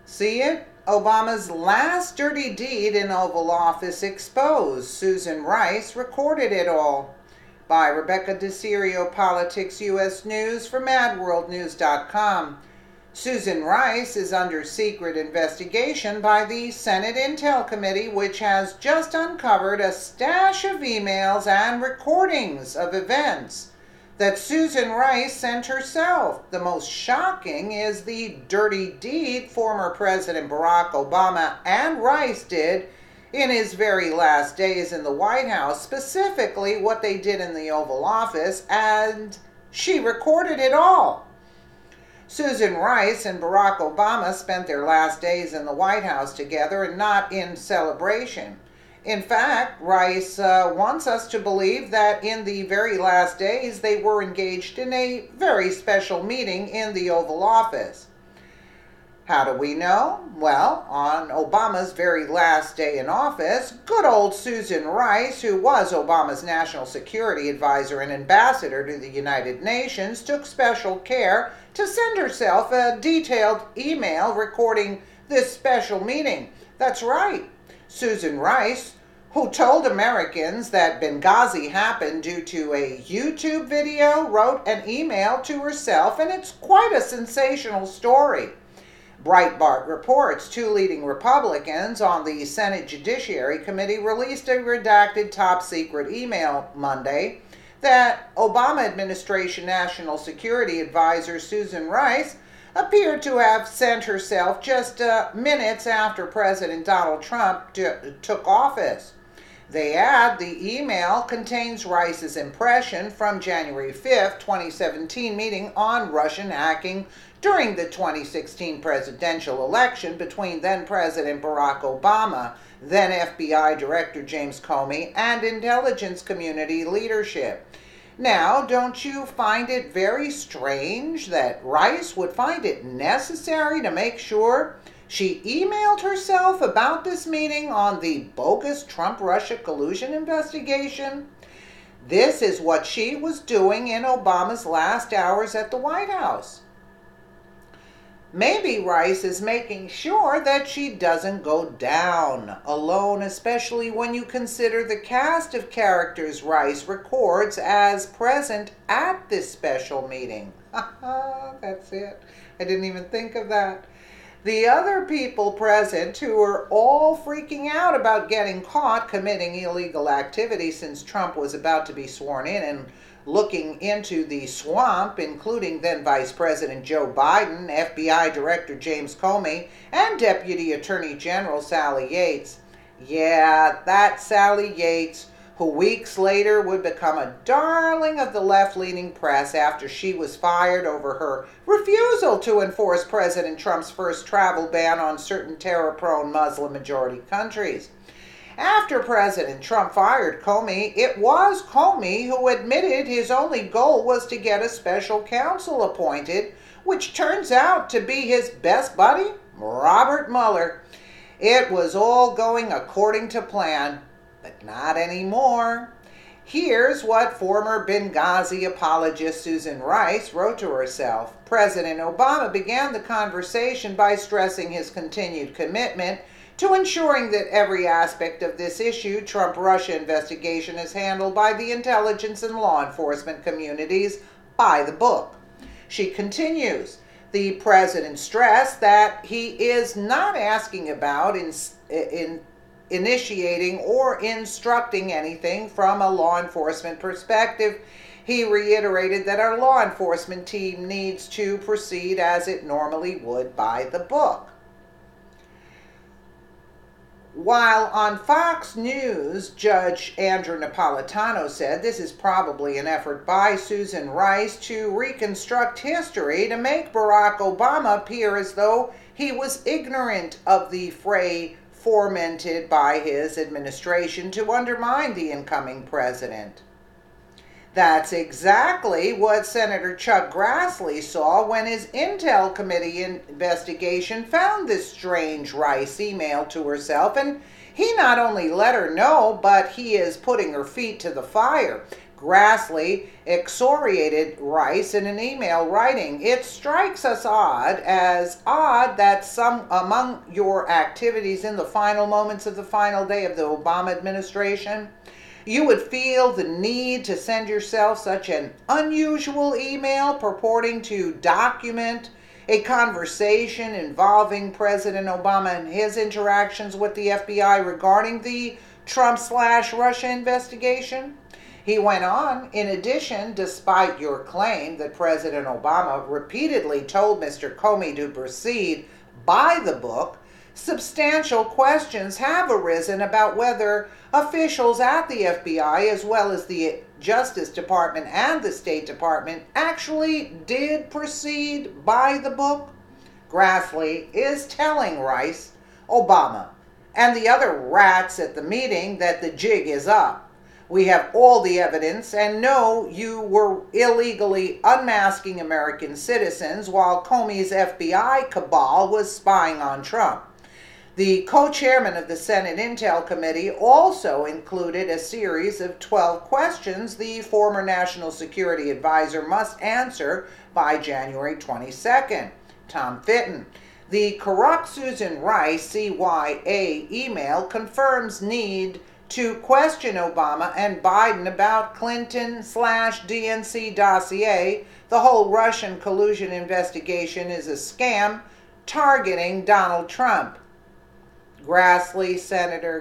See it? Obama's last dirty deed in Oval Office exposed. Susan Rice recorded it all. By Rebecca DeCirio, Politics U.S. News for MadWorldNews.com. Susan Rice is under secret investigation by the Senate Intel Committee, which has just uncovered a stash of emails and recordings of events that Susan Rice sent herself. The most shocking is the dirty deed former President Barack Obama and Rice did in his very last days in the White House, specifically what they did in the Oval Office, and she recorded it all. Susan Rice and Barack Obama spent their last days in the White House together and not in celebration. In fact, Rice wants us to believe that in the very last days they were engaged in a very special meeting in the Oval Office. How do we know? Well, on Obama's very last day in office, good old Susan Rice, who was Obama's national security advisor and ambassador to the United Nations, took special care to send herself a detailed email recording this special meeting. That's right. Susan Rice, who told Americans that Benghazi happened due to a YouTube video, wrote an email to herself, and it's quite a sensational story. Breitbart reports two leading Republicans on the Senate Judiciary Committee released a redacted top-secret email Monday that Obama administration National Security Advisor Susan Rice appeared to have sent herself just minutes after President Donald Trump took office. They add the email contains Rice's impression from January 5, 2017 meeting on Russian hacking during the 2016 presidential election between then-President Barack Obama, then FBI Director James Comey, and intelligence community leadership. Now, don't you find it very strange that Rice would find it necessary to make sure she emailed herself about this meeting on the bogus Trump-Russia collusion investigation? This is what she was doing in Obama's last hours at the White House. Maybe Rice is making sure that she doesn't go down alone, especially when you consider the cast of characters Rice records as present at this special meeting. That's it. I didn't even think of that. The other people present who are all freaking out about getting caught committing illegal activity since Trump was about to be sworn in and looking into the swamp, including then Vice President Joe Biden, FBI Director James Comey, and Deputy Attorney General Sally Yates. Yeah, that Sally Yates, who weeks later would become a darling of the left-leaning press after she was fired over her refusal to enforce President Trump's first travel ban on certain terror-prone Muslim-majority countries. After President Trump fired Comey, it was Comey who admitted his only goal was to get a special counsel appointed, which turns out to be his best buddy, Robert Mueller. It was all going according to plan, but not anymore. Here's what former Benghazi apologist Susan Rice wrote to herself. President Obama began the conversation by stressing his continued commitment to ensuring that every aspect of this issue, Trump-Russia investigation, is handled by the intelligence and law enforcement communities by the book. She continues, the president stressed that he is not asking about initiating or instructing anything from a law enforcement perspective. He reiterated that our law enforcement team needs to proceed as it normally would by the book. While on Fox News, Judge Andrew Napolitano said this is probably an effort by Susan Rice to reconstruct history to make Barack Obama appear as though he was ignorant of the fray fomented by his administration to undermine the incoming president. That's exactly what Senator Chuck Grassley saw when his Intel Committee investigation found this strange Rice email to herself, and he not only let her know, but he is putting her feet to the fire. Grassley excoriated Rice in an email, writing, "It strikes us odd that some among your activities in the final moments of the final day of the Obama administration, you would feel the need to send yourself such an unusual email purporting to document a conversation involving President Obama and his interactions with the FBI regarding the Trump/Russia investigation." He went on, "In addition, despite your claim that President Obama repeatedly told Mr. Comey to proceed by the book, substantial questions have arisen about whether officials at the FBI, as well as the Justice Department and the State Department, actually did proceed by the book." Grassley is telling Rice, Obama, and the other rats at the meeting that the jig is up. "We have all the evidence and know you were illegally unmasking American citizens while Comey's FBI cabal was spying on Trump." The co-chairman of the Senate Intel Committee also included a series of 12 questions the former National Security Advisor must answer by January 22nd. Tom Fitton. The corrupt Susan Rice CYA email confirms need to question Obama and Biden about Clinton/DNC dossier. The whole Russian collusion investigation is a scam targeting Donald Trump. Grassley, Senator,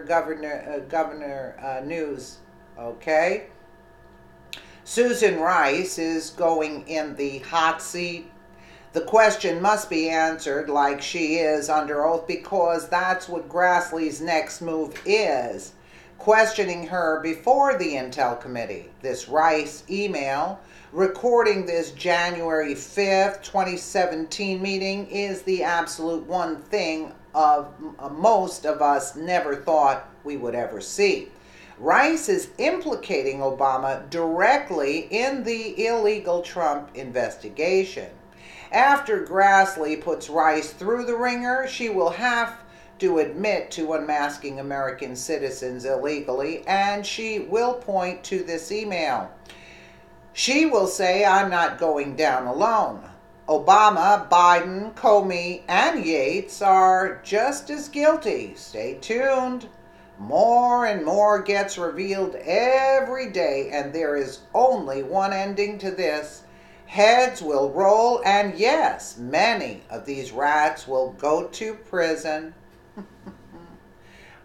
Governor News. Okay. Susan Rice is going in the hot seat. The question must be answered like she is under oath, because that's what Grassley's next move is. Questioning her before the Intel Committee. This Rice email recording this January 5th, 2017 meeting is the absolute one thing most of us never thought we would ever see. Rice is implicating Obama directly in the illegal Trump investigation. After Grassley puts Rice through the ringer, she will have to admit to unmasking American citizens illegally, and she will point to this email. She will say, "I'm not going down alone. Obama, Biden, Comey, and Yates are just as guilty. Stay tuned. More and more gets revealed every day, and there is only one ending to this. Heads will roll, and yes, many of these rats will go to prison."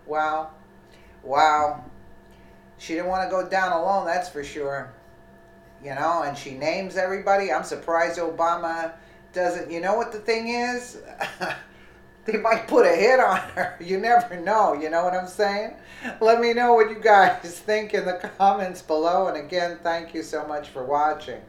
Wow. She didn't want to go down alone, that's for sure. And she names everybody. I'm surprised Obama doesn't. You know what the thing is? They might put a hit on her. You never know. You know what I'm saying? Let me know what you guys think in the comments below. And again, thank you so much for watching.